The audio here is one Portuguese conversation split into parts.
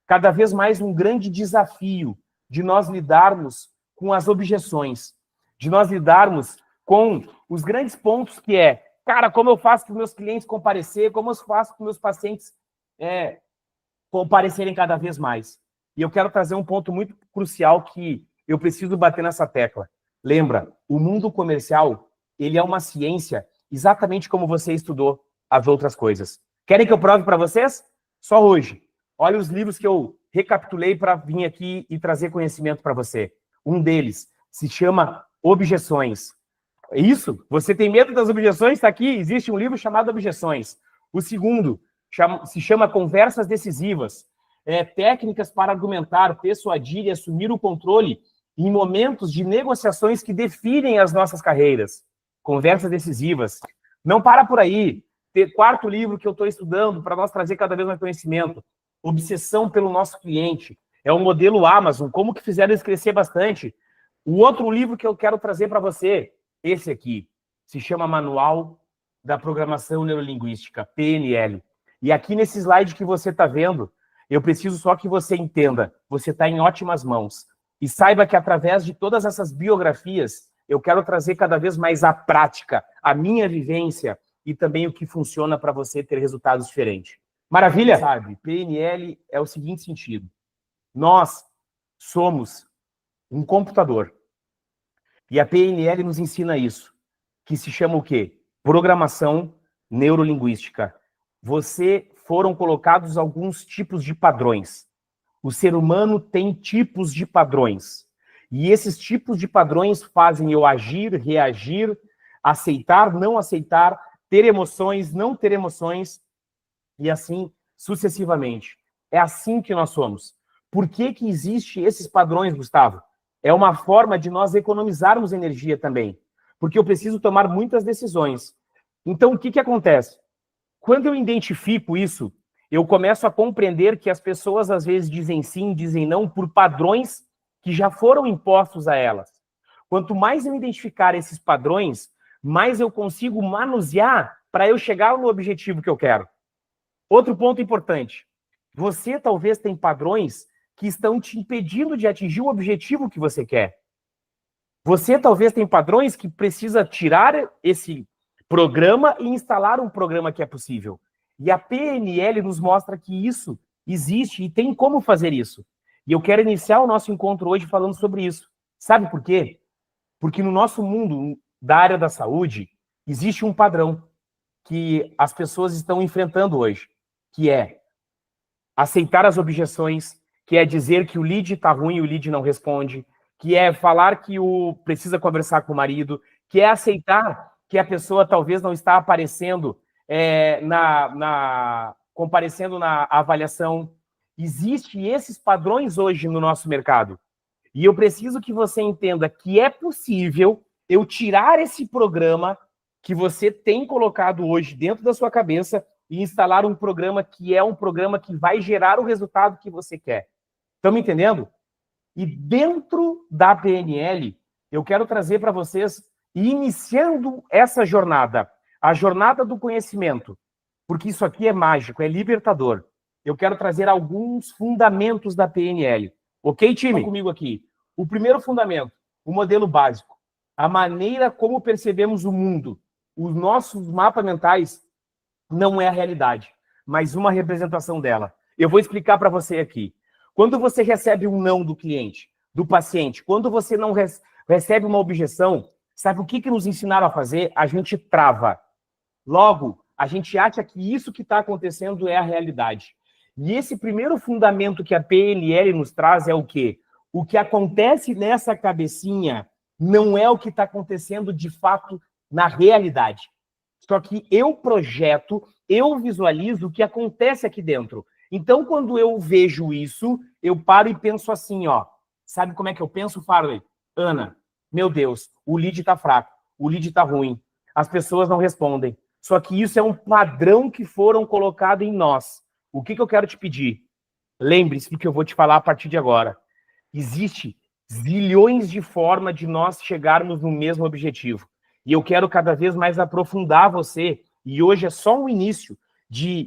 cada vez mais um grande desafio de nós lidarmos com as objeções, de nós lidarmos com os grandes pontos que é, cara, como eu faço para os meus clientes comparecer, como eu faço para os meus pacientes comparecerem cada vez mais. E eu quero trazer um ponto muito crucial que eu preciso bater nessa tecla. Lembra, o mundo comercial, ele é uma ciência exatamente como você estudou as outras coisas. Querem que eu prove para vocês? Só hoje. Olha os livros que eu recapitulei para vir aqui e trazer conhecimento para você. Um deles se chama Objeções. Isso? Você tem medo das objeções? Está aqui, existe um livro chamado Objeções. O segundo se chama Conversas Decisivas. Técnicas para argumentar, persuadir e assumir o controle em momentos de negociações que definem as nossas carreiras. Conversas Decisivas. Não para por aí. Quarto livro que eu estou estudando para nós trazer cada vez mais conhecimento. Obsessão pelo nosso cliente. É o modelo Amazon, como que fizeram eles crescer bastante. O outro livro que eu quero trazer para você, esse aqui, se chama Manual da Programação Neurolinguística, PNL. E aqui nesse slide que você está vendo, eu preciso só que você entenda, você está em ótimas mãos. E saiba que através de todas essas biografias, eu quero trazer cada vez mais a prática, a minha vivência e também o que funciona para você ter resultados diferentes. Maravilha? Sabe, PNL é o seguinte sentido. Nós somos um computador. E a PNL nos ensina isso, que se chama o quê? Programação neurolinguística. Foram colocados alguns tipos de padrões. O ser humano tem tipos de padrões. E esses tipos de padrões fazem eu agir, reagir, aceitar, não aceitar, ter emoções, não ter emoções, e assim sucessivamente. É assim que nós somos. Por que que existem esses padrões, Gustavo? É uma forma de nós economizarmos energia também. Porque eu preciso tomar muitas decisões. Então, o que que acontece? Quando eu identifico isso, eu começo a compreender que as pessoas às vezes dizem sim, dizem não, por padrões que já foram impostos a elas. Quanto mais eu identificar esses padrões, mais eu consigo manusear para eu chegar no objetivo que eu quero. Outro ponto importante. Você talvez tem padrões que estão te impedindo de atingir o objetivo que você quer. Você talvez tem padrões que precisa tirar esse programa e instalar um programa que é possível. E a PNL nos mostra que isso existe e tem como fazer isso. E eu quero iniciar o nosso encontro hoje falando sobre isso. Sabe por quê? Porque no nosso mundo, da área da saúde, existe um padrão que as pessoas estão enfrentando hoje, que é aceitar as objeções, que é dizer que o lead está ruim e o lead não responde, que é falar que precisa conversar com o marido, que é aceitar que a pessoa talvez não está aparecendo comparecendo na avaliação. Existem esses padrões hoje no nosso mercado. E eu preciso que você entenda que é possível eu tirar esse programa que você tem colocado hoje dentro da sua cabeça e instalar um programa que é um programa que vai gerar o resultado que você quer. Estão me entendendo? E dentro da PNL, eu quero trazer para vocês, iniciando essa jornada, a jornada do conhecimento, porque isso aqui é mágico, é libertador. Eu quero trazer alguns fundamentos da PNL. Ok, time? Vem comigo aqui. O primeiro fundamento, o modelo básico. A maneira como percebemos o mundo. Os nossos mapas mentais não é a realidade, mas uma representação dela. Eu vou explicar para você aqui. Quando você recebe um não do cliente, do paciente, quando você não recebe uma objeção, sabe o que nos ensinaram a fazer? A gente trava. Logo, a gente acha que isso que está acontecendo é a realidade. E esse primeiro fundamento que a PNL nos traz é o quê? O que acontece nessa cabecinha não é o que está acontecendo de fato na realidade. Só que eu projeto, eu visualizo o que acontece aqui dentro. Então, quando eu vejo isso, eu paro e penso assim, ó. Sabe como é que eu penso, Farley? Ana, meu Deus, o lead tá fraco, o lead tá ruim, as pessoas não respondem. Só que isso é um padrão que foram colocados em nós. O que eu quero te pedir? Lembre-se do que eu vou te falar a partir de agora. Existe zilhões de formas de nós chegarmos no mesmo objetivo. E eu quero cada vez mais aprofundar você, e hoje é só um início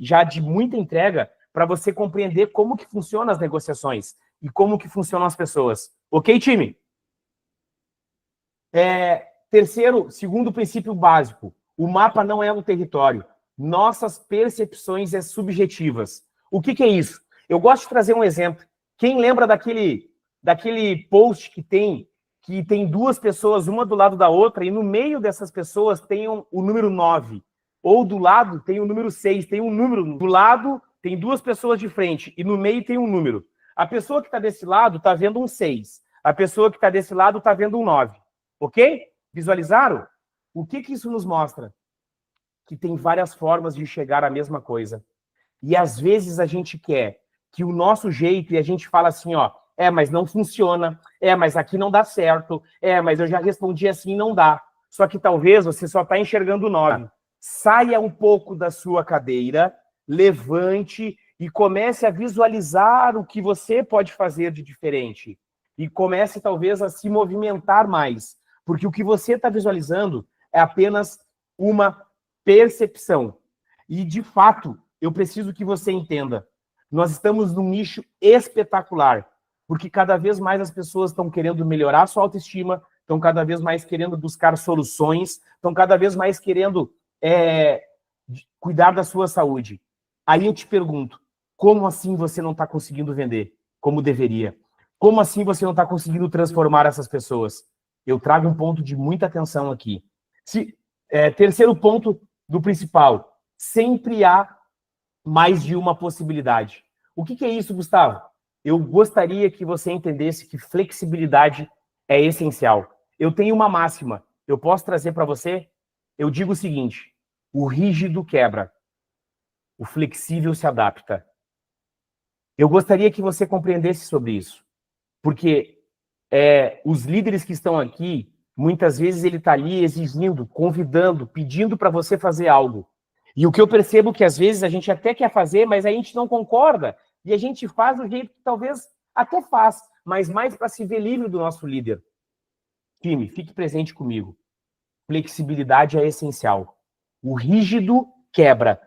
já de muita entrega, para você compreender como que funcionam as negociações e como que funcionam as pessoas. Ok, time? Segundo princípio básico, o mapa não é um território. Nossas percepções são subjetivas. O que é isso? Eu gosto de trazer um exemplo. Quem lembra daquele post que tem duas pessoas, uma do lado da outra, e no meio dessas pessoas tem o número 9, ou do lado tem o número 6, tem um número do lado, tem duas pessoas de frente, e no meio tem um número. A pessoa que está desse lado está vendo um 6, a pessoa que está desse lado está vendo um 9. Ok? Visualizaram? O que isso nos mostra? Que tem várias formas de chegar à mesma coisa. E às vezes a gente quer que o nosso jeito, e a gente fala assim, ó, mas não funciona, mas aqui não dá certo, mas eu já respondi assim, não dá. Só que talvez você só está enxergando o 9. Saia um pouco da sua cadeira, levante e comece a visualizar o que você pode fazer de diferente. E comece talvez a se movimentar mais. Porque o que você está visualizando é apenas uma percepção. E, de fato, eu preciso que você entenda. Nós estamos num nicho espetacular, porque cada vez mais as pessoas estão querendo melhorar a sua autoestima, estão cada vez mais querendo buscar soluções, estão cada vez mais querendo cuidar da sua saúde. Aí eu te pergunto, como assim você não está conseguindo vender como deveria? Como assim você não está conseguindo transformar essas pessoas? Eu trago um ponto de muita atenção aqui. Terceiro ponto do principal, sempre há mais de uma possibilidade. O que é isso, Gustavo? Eu gostaria que você entendesse que flexibilidade é essencial. Eu tenho uma máxima, eu posso trazer para você? Eu digo o seguinte, o rígido quebra, o flexível se adapta. Eu gostaria que você compreendesse sobre isso, porque os líderes que estão aqui, muitas vezes ele está ali exigindo, convidando, pedindo para você fazer algo. E o que eu percebo que às vezes a gente até quer fazer, mas a gente não concorda, e a gente faz do jeito que talvez até faz, mas mais para se ver livre do nosso líder. Time, fique presente comigo. Flexibilidade é essencial. O rígido quebra,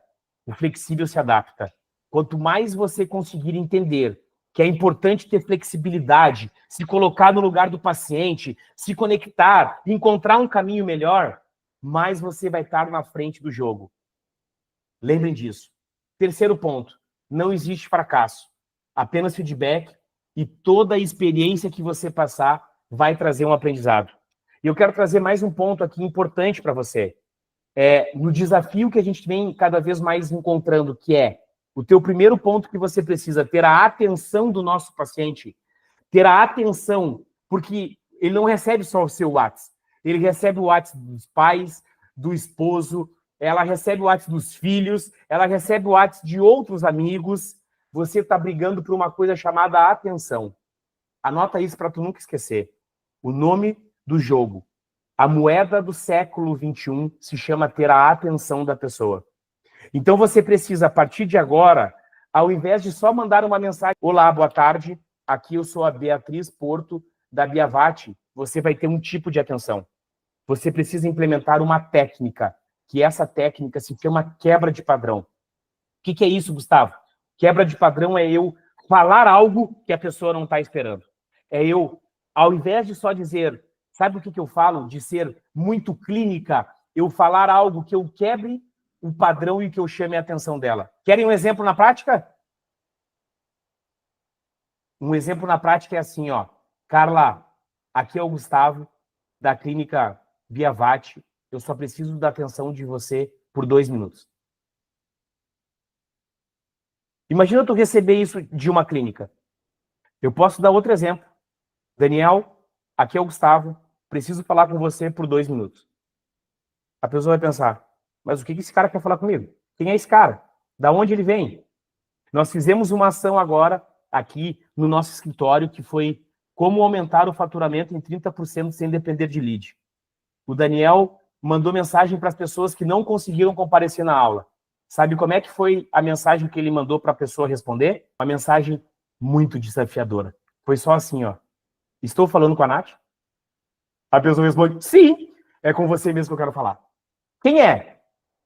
o flexível se adapta. Quanto mais você conseguir entender que é importante ter flexibilidade, se colocar no lugar do paciente, se conectar, encontrar um caminho melhor, mais você vai estar na frente do jogo. Lembrem disso. Terceiro ponto, não existe fracasso. Apenas feedback e toda a experiência que você passar vai trazer um aprendizado. E eu quero trazer mais um ponto aqui importante para você. No desafio que a gente vem cada vez mais encontrando, que é o teu primeiro ponto que você precisa ter a atenção do nosso paciente, ter a atenção, porque ele não recebe só o seu WhatsApp, ele recebe o WhatsApp dos pais, do esposo, ela recebe o WhatsApp dos filhos, ela recebe o WhatsApp de outros amigos. Você está brigando por uma coisa chamada atenção. Anota isso para tu nunca esquecer. O nome do jogo, a moeda do século XXI se chama ter a atenção da pessoa. Então você precisa, a partir de agora, ao invés de só mandar uma mensagem, olá, boa tarde, aqui eu sou a Beatriz Porto, da Biavati, você vai ter um tipo de atenção. Você precisa implementar uma técnica, que essa técnica se chama quebra de padrão. O que é isso, Gustavo? Quebra de padrão é eu falar algo que a pessoa não está esperando. É eu, ao invés de só dizer, sabe o que eu falo? De ser muito clínica, eu falar algo que eu quebre o padrão e que eu chame a atenção dela. Querem um exemplo na prática? Um exemplo na prática é assim, ó. Carla, aqui é o Gustavo, da clínica Biavati. Eu só preciso da atenção de você por 2 minutos. Imagina tu receber isso de uma clínica. Eu posso dar outro exemplo. Daniel, aqui é o Gustavo, preciso falar com você por 2 minutos. A pessoa vai pensar, mas o que esse cara quer falar comigo? Quem é esse cara? Da onde ele vem? Nós fizemos uma ação agora, aqui no nosso escritório, que foi como aumentar o faturamento em 30% sem depender de lead. O Daniel mandou mensagem para as pessoas que não conseguiram comparecer na aula. Sabe como é que foi a mensagem que ele mandou para a pessoa responder? Uma mensagem muito desafiadora. Foi só assim, ó. Estou falando com a Nath? A pessoa responde, sim, é com você mesmo que eu quero falar. Quem é?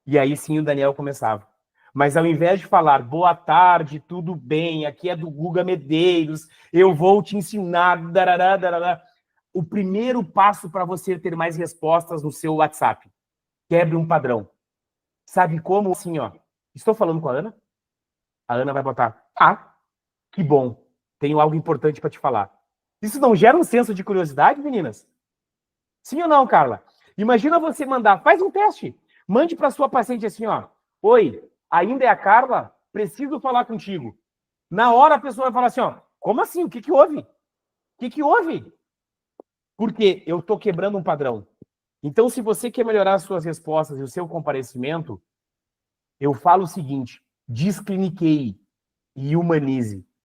E aí sim o Daniel começava. Mas ao invés de falar, boa tarde, tudo bem, aqui é do Guga Medeiros, eu vou te ensinar, darará, darará. O primeiro passo para você ter mais respostas no seu WhatsApp, quebre um padrão. Sabe como? Assim, ó, estou falando com a Ana? A Ana vai botar, que bom, tenho algo importante para te falar. Isso não gera um senso de curiosidade, meninas? Sim ou não, Carla? Imagina você mandar, faz um teste, mande para sua paciente assim, ó, oi, ainda é a Carla? Preciso falar contigo. Na hora a pessoa vai falar assim, ó, como assim? O que que houve? O que que houve? Porque eu estou quebrando um padrão. Então, se você quer melhorar as suas respostas e o seu comparecimento, eu falo o seguinte, descliniqueie e humanize.